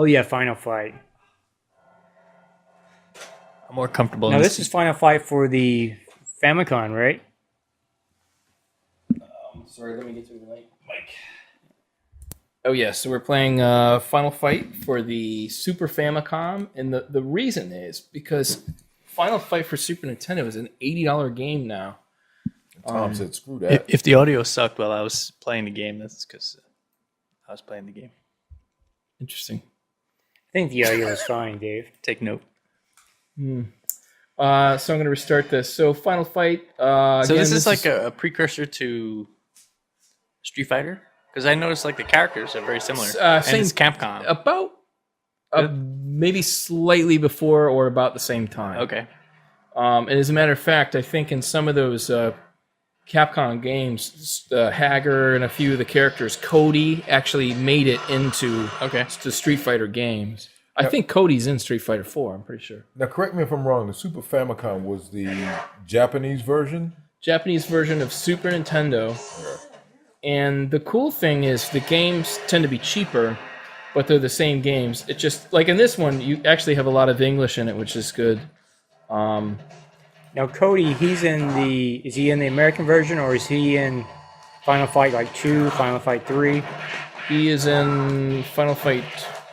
Oh yeah, Final Fight. I'm more comfortable. Now this is Final Fight for the Famicom, right? Sorry, let me get to the mic. Oh yeah, so we're playing Final Fight for the Super Famicom, and the reason is because Final Fight for Super Nintendo is an $80 game now. Tom said, "Screw that." If the audio sucked while I was playing the game, that's because I was playing the game. Interesting. I think the audio is fine, Dave. Take note. So I'm going to restart this. So Final Fight. So again, this is like a precursor to Street Fighter? Because I noticed like the characters are very similar. And same- it's Capcom. about maybe slightly before or about the same time. Okay. And as a matter of fact, I think in some of those Capcom games, Hager and a few of the characters, Cody actually made it into the Street Fighter games. I think Cody's in Street Fighter 4, I'm pretty sure. Now, correct me if I'm wrong. The Super Famicom was the Japanese version? Japanese version of Super Nintendo. Yeah. And the cool thing is the games tend to be cheaper, but they're the same games. It just, like in this one, you actually have a lot of English in it, which is good. Now Cody, is he in the American version or is he in Final Fight like 2, Final Fight 3? He is in Final Fight,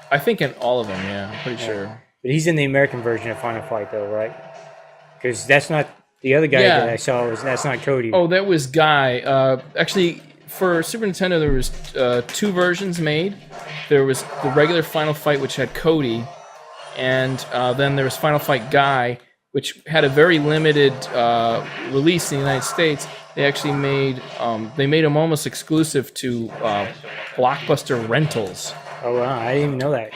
I think in all of them, yeah, I'm pretty sure. But he's in the American version of Final Fight though, right? Because that's not the other guy that I saw. That's not Cody. Oh, that was Guy. Actually, for Super Nintendo, there was 2 versions made. There was the regular Final Fight, which had Cody, and then there was Final Fight Guy, which had a very limited release in the United States. They actually made them almost exclusive to Blockbuster rentals. Oh wow, I didn't even know that.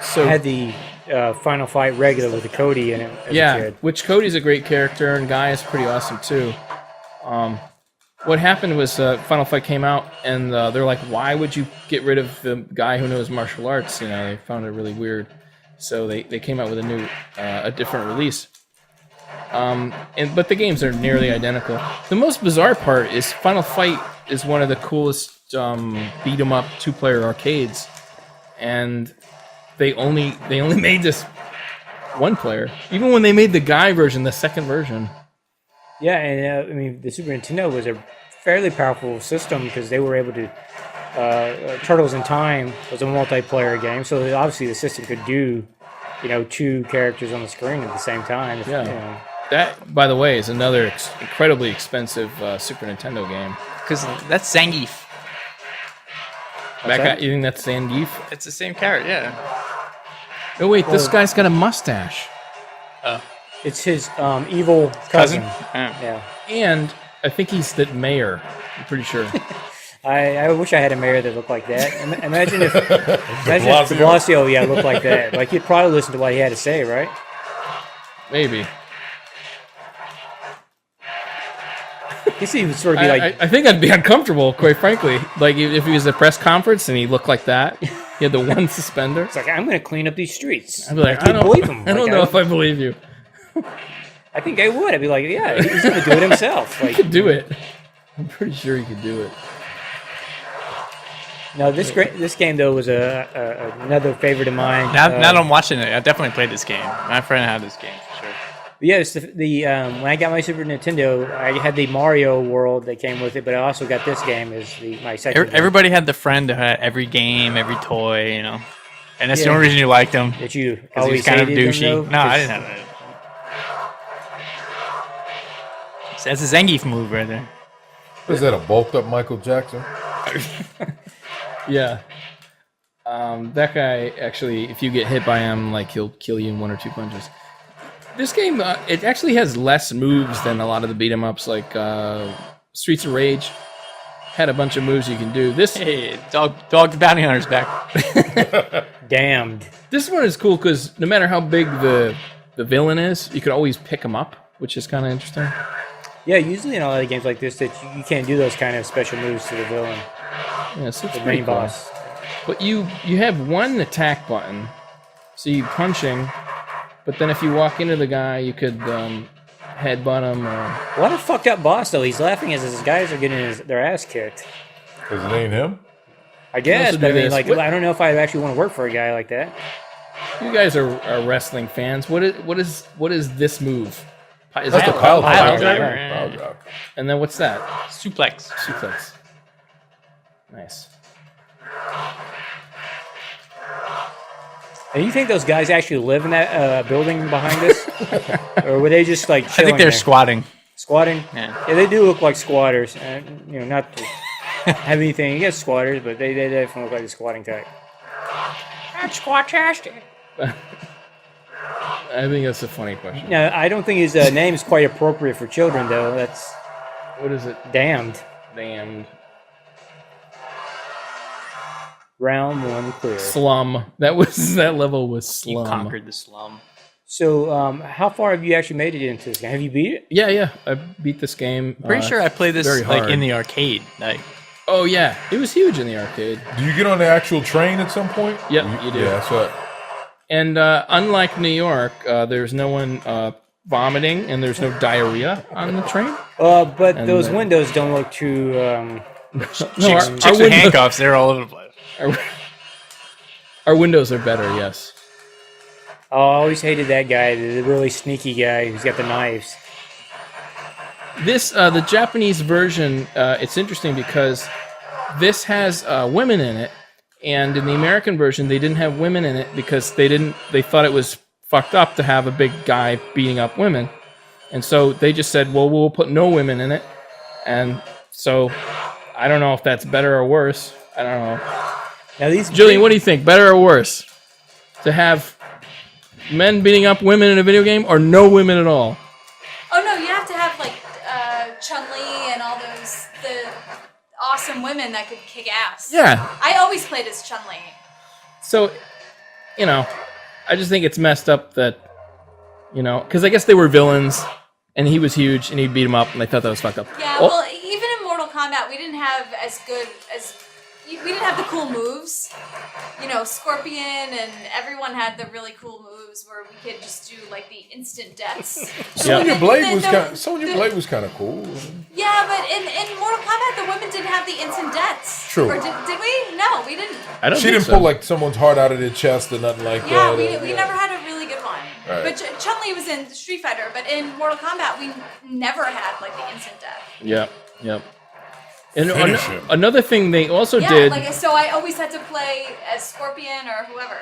So I had the Final Fight regular with the Cody in it as a kid. Which Cody's a great character, and Guy is pretty awesome too. What happened was Final Fight came out, and they're like, "Why would you get rid of the guy who knows martial arts?" You know, they found it really weird, so they came out with a different release. But the games are nearly identical. The most bizarre part is Final Fight is one of the coolest beat 'em up 2-player arcades, and they only made this 1-player. Even when they made the Guy version, the second version. Yeah, and I mean the Super Nintendo was a fairly powerful system because they were able to. Turtles in Time was a multiplayer game, so obviously the system could do, 2 characters on the screen at the same time. That, by the way, is another incredibly expensive Super Nintendo game. Because that's Zangief. You think that's Zangief? It's the same character, yeah. Oh wait, this guy's got a mustache. It's his evil cousin. Yeah. And I think he's the mayor. I'm pretty sure. I wish I had a mayor that looked like that. Imagine if de Blasio, looked like that. Like you'd probably listen to what he had to say, right? Maybe. You see, he would sort of be like. I think I'd be uncomfortable, quite frankly. Like if he was at a press conference and he looked like that, he had the one suspender. It's like, I'm going to clean up these streets. I'd be like, I don't believe him. I don't know if I believe you. I think I would. I'd be like, yeah, he's going to do it himself. Like, He could do it. I'm pretty sure he could do it. No, this game though was another favorite of mine. Now that I'm watching it, I definitely played this game. My friend had this game for sure. Yes, when I got my Super Nintendo, I had the Mario World that came with it, but I also got this game as my second. Everybody had the friend who had every game, every toy, and that's the only reason you liked him. That you Because he was kind of douchey. No, I didn't have that. So that's a Zangief move right there. Is that a bulked up Michael Jackson? Yeah. That guy, actually, if you get hit by him, like, he'll kill you in 1 or 2 punches. This game, it actually has less moves than a lot of the beat-em-ups, like Streets of Rage. Had a bunch of moves you can do. Hey, dog the bounty hunter's back. Damned. This one is cool because no matter how big the villain is, you could always pick him up, which is kind of interesting. Yeah, usually in a lot of games like this, that you can't do those kind of special moves to the villain, Yeah, so it's the pretty main cool. boss. But you have one attack button, so you punching. But then if you walk into the guy, you could headbutt him. Or... What a fucked up boss though. He's laughing as his guys are getting their ass kicked. Because it ain't him? I guess, also but I do mean, this. like, What- I don't know if I actually want to work for a guy like that. You guys are wrestling fans. What is this move? Is That's that the pile pile driver. driver. Pile driver. And then what's that? Suplex. Suplex. Nice. And you think those guys actually live in that building behind us, or were they just like I chilling think they're there? squatting. Squatting? Yeah. Yeah, they do look like squatters. And, you know, not to have anything against squatters, but they definitely look like the squatting type. That's squat-tastic. I think that's a funny question. Now, I don't think his name is quite appropriate for children, though. That's What is it? damned. Damned. Round one clear. Slum. That level was slum. Conquered the slum. So, how far have you actually made it into this game? Have you beat it? Yeah. I beat this game. Pretty sure I played this very like hard. in the arcade. Like, Oh yeah, it was huge in the arcade. Do you get on the actual train at some point? Yep, you do. Yeah, so And unlike New York, there's no one vomiting and there's no diarrhea on the train. But And those then- windows don't look too. No, chicks with window- handcuffs, they're all over the place. our windows are better. Yes. I always hated that guy, the really sneaky guy who's got the knives. This the Japanese version. It's interesting because this has women in it, and in the American version, they didn't have women in it because they thought it was fucked up to have a big guy beating up women, and so they just said, well, we'll put no women in it, and so I don't know if that's better or worse. I don't know. Now these Gillian, what do you think? Better or worse? To have men beating up women in a video game or no women at all? Oh no, you have to have like Chun-Li and all the awesome women that could kick ass. Yeah. I always played as Chun-Li. So, I just think it's messed up that, because I guess they were villains and he was huge and he beat him up and they thought that was fucked up. Yeah, Oh, well, even in Mortal Kombat, we didn't have we didn't have the cool moves. Scorpion and everyone had the really cool moves where we could just do like the instant deaths. Sonya And Blade then was the- Blade was kind of cool. Yeah, but in Mortal Kombat, the women didn't have the instant deaths. True. Or did we? No, we didn't. I don't She think didn't so. pull like someone's heart out of their chest or nothing like Yeah, that. we never had a really good one. Right. But Chun-Li was in Street Fighter, but in Mortal Kombat, we never had like the instant death. Yep. And Finish him. another thing they also Yeah, did so I always had to play as Scorpion or whoever.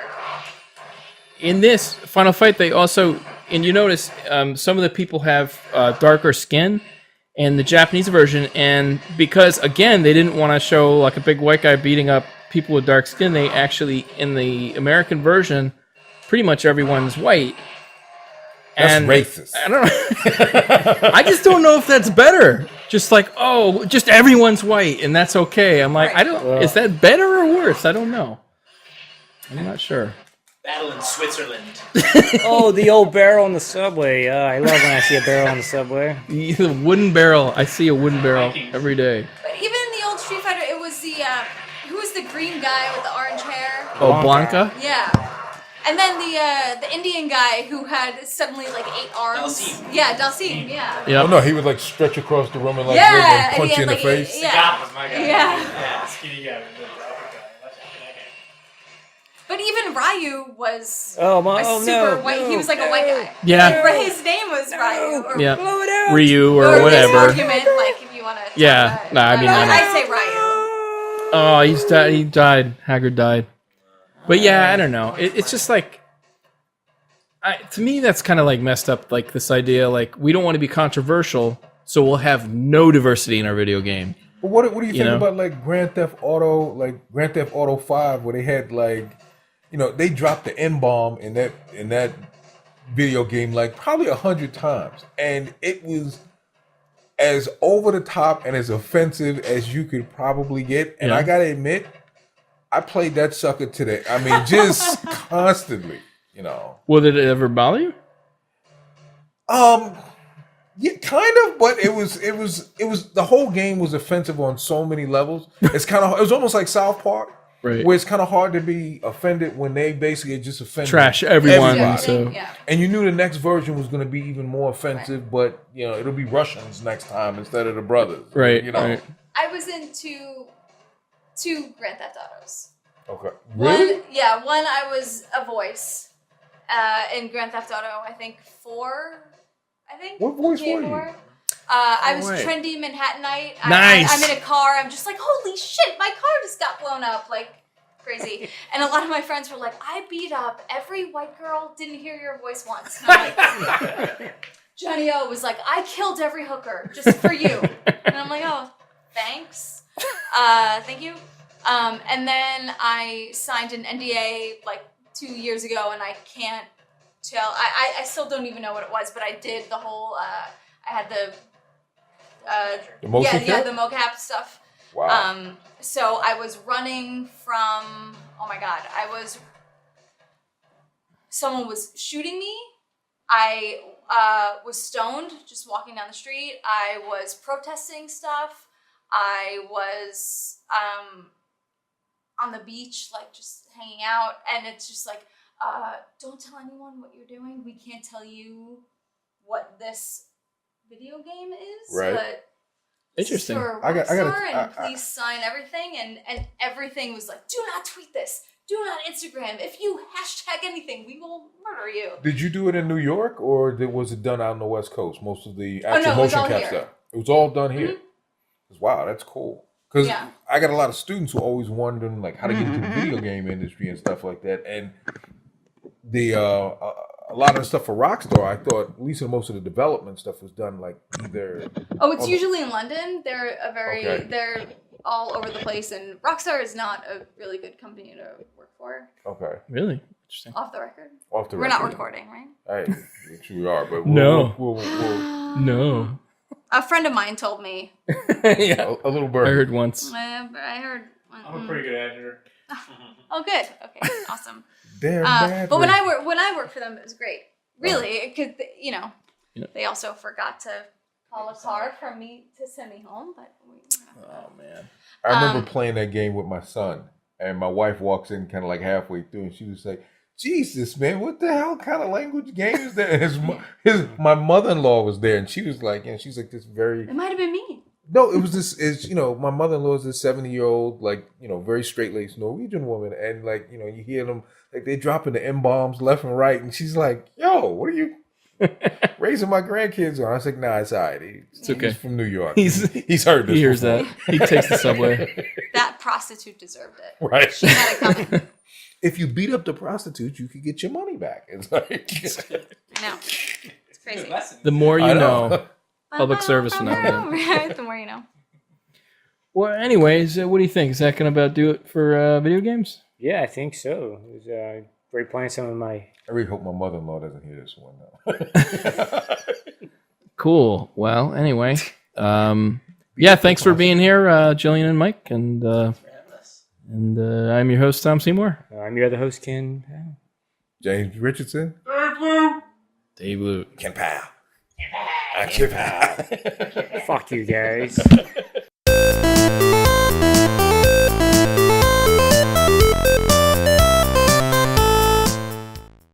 in this Final Fight, they also, and you notice some of the people have darker skin in the Japanese version, and because, again, they didn't want to show like a big white guy beating up people with dark skin, they actually, in the American version, pretty much everyone's white. That's And racist. I don't know. I just don't know if that's better. Just like, just everyone's white and that's okay. I'm like, Right. is that better or worse? I don't know. I'm not sure. Battle in Switzerland. Oh, the old barrel on the subway. I love when I see a barrel on the subway. The wooden barrel. I see a wooden barrel every day. But even in the old Street Fighter, it was the who was the green guy with the orange hair? Oh, Blanca? Yeah. And then the Indian guy who had suddenly like 8 arms. Dalsim. Yeah, Dalsim. Yeah. Yep. Oh no, he would like stretch across the room and like Yeah, and punch he you in had, the like, face. yeah. That was my guy. Yeah. Yeah, skinny guy with the upper guy. Watch out for that guy. But even Ryu was Oh, a super no. white. He was like a white guy. Yeah. His name was Ryu. Or, Yeah. Blow it out. Ryu or This whatever. argument, like if you want to. Yeah. Nah, I mean, I say Ryu. Oh, he died. Haggard died. But yeah, I don't know. It's just like, to me, that's kind of like messed up. Like this idea, like we don't want to be controversial, so we'll have no diversity in our video game. But what do you think know? about like Grand Theft Auto 5, where they had like, they dropped the N-bomb in that video game like probably 100 times, and it was as over the top and as offensive as you could probably get. And Yeah. I gotta admit, I played that sucker today. I mean, just constantly, Well, did it ever bother you? Yeah, kind of, but it was the whole game was offensive on so many levels. It was almost like South Park, Right. where it's kind of hard to be offended when they basically just offend Trash everyone. everybody. So Yeah. And you knew the next version was going to be even more offensive, but it'll be Russians next time instead of the brothers, right. You know, Right. I was into 2 Grand Theft Autos. Okay. Really? One I was a voice in Grand Theft Auto. I think 4. What voice were you? I was way. trendy Manhattanite. Nice. I'm in a car. I'm just like, holy shit, my car just got blown up. Like, crazy. And a lot of my friends were like, I beat up every white girl, didn't hear your voice once. And I'm like, Johnny O was like, I killed every hooker just for you. And I'm like, oh, thanks. Thank you. And then I signed an NDA like 2 years ago, and I can't tell. I still don't even know what it was, but I did the whole. I had the motion cap? the mocap stuff. Wow. So I was running from. Oh my god! Someone was shooting me. I was stoned, just walking down the street. I was protesting stuff. I was on the beach, like just hanging out, and it's just like, don't tell anyone what you're doing. We can't tell you what this video game is, Right. but Interesting. For I gotta- Rockstar, I- and please sign everything, and everything was like, do not tweet this, do not Instagram. If you hashtag anything, we will murder you. Did you do it in New York, or was it done out on the West Coast? Most of the actual it was motion all cap here. stuff. It was all done here. Wow, that's cool. Because Yeah. I got a lot of students who are always wondering like how to get into the video game industry and stuff like that. And the a lot of the stuff for Rockstar, I thought at least most of the development stuff was done like either. Oh, it's usually in London. They're Okay. they're all over the place, and Rockstar is not a really good company to work for. Okay, Really interesting. Off the record, off the we're record. not recording, right? Hey, which we are, but No. we'll No. A friend of mine told me. Yeah. a little I bird. heard once. I heard. I'm a pretty good editor. Oh, good. Okay, awesome. Damn bad. But when I worked for them, it was great. Really, because Yeah. they also forgot to call a car from me to send me home. But Oh man. I remember playing that game with my son, and my wife walks in kind of like halfway through, and she was like, "Jesus, man, what the hell kind of language game is that?" And my mother-in-law was there, and she was like, and she's like this very. it might have been me. No, it was this. Is my mother-in-law is this 70-year-old, like very straight-laced Norwegian woman, and like you hear them like they dropping the M-bombs left and right, and she's like, "Yo, what are you raising my grandkids on?" I was like, "Nah, it's all right. It's okay. He's from New York. He's heard this. He hears before." that. He takes the subway. That prostitute deserved it. Right. She had it coming. If you beat up the prostitute, you could get your money back. It's like I know. It's crazy. Good lesson. The more you I know. Public service announcement. Right, the more you know. Well, anyways, what do you think? Is that going to about do it for video games? Yeah, I think so. It was great playing some of my. I really hope my mother-in-law doesn't hear this one now. Cool. Well, anyway, yeah. Thanks for being here, Gillian and Mike, and I'm your host, Tom Seymour. I'm your other host, Ken. James Richardson. Dave Luke. Ken Powell. Ken Powell. Fuck you guys.